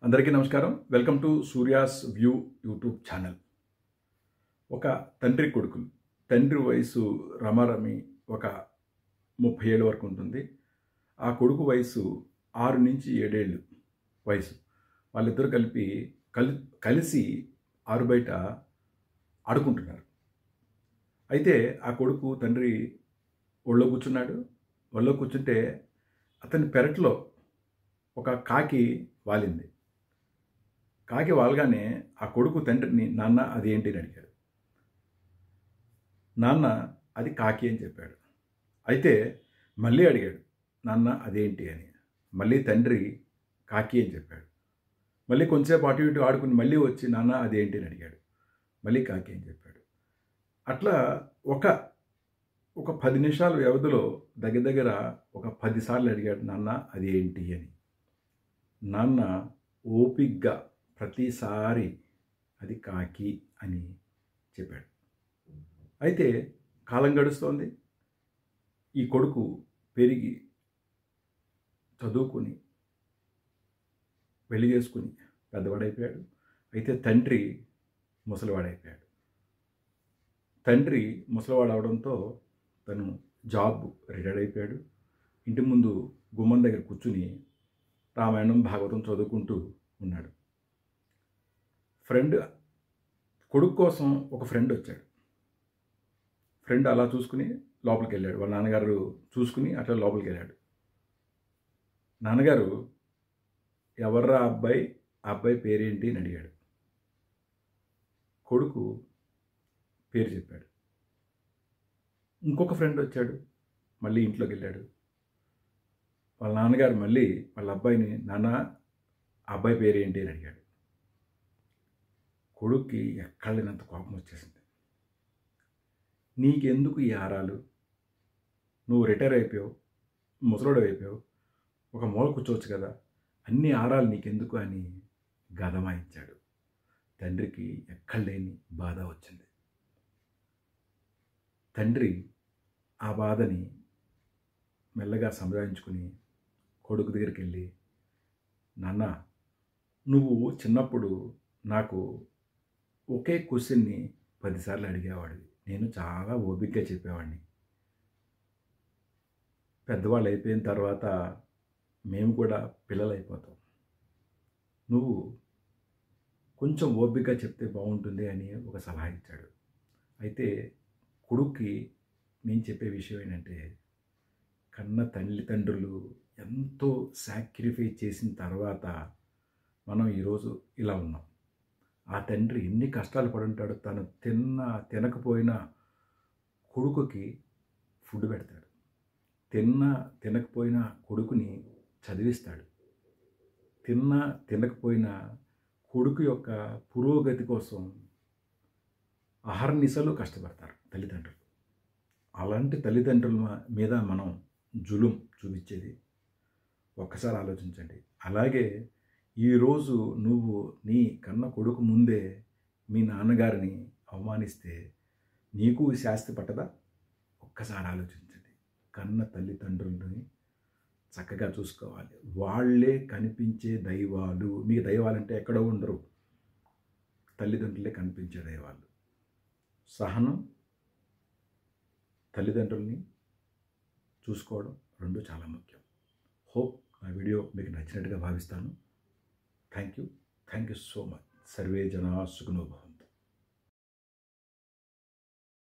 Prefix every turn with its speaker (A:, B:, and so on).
A: అందరికీ నమస్కారం. Welcome to Surya's view YouTube channel. ఒక తండ్రి కొడుకులు. తండ్రి వయసు రమారమి ఒక 30 ఏళ్ళ వరకు ఉంటుంది. ఆ కొడుకు వయసు 6 నుంచి 7 ఏళ్ళు వయసు. వాళ్ళిద్దరూ కలిసి ఆరు బయట ఆడుకుంటున్నారు. అయితే ఆ కొడుకు తండ్రి ఒళ్ళో కూర్చున్నాడు. ఒళ్ళో కూర్చుంటే అతని పెరట్లో ఒక కాకి వాలింది. కాకి వాలగానే ఆ కొడుకు తండ్రిని, నాన్న అది ఏంటి అని అడిగాడు. నాన్న అది కాకి అని చెప్పాడు. అయితే మళ్ళీ అడిగాడు, నాన్న అదేంటి అని. మళ్ళీ తండ్రి కాకి అని చెప్పాడు. మళ్ళీ కొంచెంసేపు అటు ఇటు ఆడుకుని మళ్ళీ వచ్చి నాన్న అదేంటి అని అడిగాడు. మళ్ళీ కాకి అని చెప్పాడు. అట్లా ఒక 10 నిమిషాల వ్యవధిలో దగ్గర ఒక 10 సార్లు అడిగాడు, నాన్న అది ఏంటి అని. నాన్న ఓపిగ్గా ప్రతిసారి అది కాకి అని చెప్పాడు. అయితే కాలం గడుస్తోంది. ఈ కొడుకు పెరిగి చదువుకుని పెళ్లి చేసుకుని పెద్దవాడైపోయాడు. అయితే తండ్రి ముసలివాడైపోయాడు. తండ్రి ముసలివాడు అవడంతో తను జాబ్ రిటైర్డ్ అయిపోయాడు. ఇంటి ముందు గుమ్మం దగ్గర కూర్చుని రామాయణం భాగవతం చదువుకుంటూ ఉన్నాడు. కొడుకు కోసం ఒక ఫ్రెండ్ వచ్చాడు. ఫ్రెండ్ అలా చూసుకుని లోపలికి వెళ్ళాడు. వాళ్ళ నాన్నగారు చూసుకుని అట్లా లోపలికి వెళ్ళాడు. నాన్నగారు, ఎవర్రా అబ్బాయి, ఆ అబ్బాయి పేరేంటి అని అడిగాడు. కొడుకు పేరు చెప్పాడు. ఇంకొక ఫ్రెండ్ వచ్చాడు. మళ్ళీ ఇంట్లోకి వెళ్ళాడు. వాళ్ళ నాన్నగారు మళ్ళీ వాళ్ళ అబ్బాయిని, నాన్న ఆ అబ్బాయి పేరేంటి అని అడిగాడు. కొడుక్కి ఎక్కడలేనంత కోపం వచ్చేసింది. నీకెందుకు ఈ ఆరాలు? నువ్వు రిటైర్ అయిపోయావు, ముసలోడు అయిపోయావు, ఒక మూల కూర్చోవచ్చు కదా, అన్ని ఆరాలు నీకెందుకు అని గదమాయించాడు. తండ్రికి ఎక్కడలేని బాధ వచ్చింది. తండ్రి ఆ బాధని మెల్లగా సంపాదించుకుని కొడుకు దగ్గరికి వెళ్ళి, నాన్న, నువ్వు చిన్నప్పుడు నాకు ఒకే క్వశ్చన్ని 10 సార్లు అడిగేవాడివి. నేను చాలా ఓపికగా చెప్పేవాడిని. పెద్దవాళ్ళు అయిపోయిన తర్వాత మేము కూడా పిల్లలు అయిపోతాం. నువ్వు కొంచెం ఓపికగా చెప్తే బాగుంటుంది అని ఒక సలహా ఇచ్చాడు. అయితే కొడుక్కి నేను చెప్పే విషయం ఏంటంటే, కన్న తల్లిదండ్రులు ఎంతో సాక్రిఫైస్ చేసిన తర్వాత మనం ఈరోజు ఇలా ఉన్నాం. ఆ తండ్రి ఎన్ని కష్టాలు పడి ఉంటాడో. తను తినకపోయినా కొడుకుకి ఫుడ్ పెడతాడు. తినకపోయినా కొడుకుని చదివిస్తాడు. తినకపోయినా కొడుకు యొక్క పురోగతి కోసం అహర్నిశలు కష్టపడతారు తల్లిదండ్రులు. అలాంటి తల్లిదండ్రుల మీద మనం జులుం చూపించేది ఒక్కసారి ఆలోచించండి. అలాగే ఈరోజు నువ్వు నీ కన్న కొడుకు ముందే మీ నాన్నగారిని అవమానిస్తే నీకు శాస్తి పట్టదా? ఒక్కసారి ఆలోచించండి. కన్న తల్లిదండ్రులని చక్కగా చూసుకోవాలి. వాళ్ళే కనిపించే దైవాలు. మీకు దైవాలంటే ఎక్కడో ఉండరు, తల్లిదండ్రులే కనిపించే దైవాలు. సహనం, తల్లిదండ్రుల్ని చూసుకోవడం రెండు చాలా ముఖ్యం. హోప్ నా వీడియో మీకు నచ్చినట్టుగా భావిస్తాను. Thank you so much. Survey జనా సుఖినో భవంతు.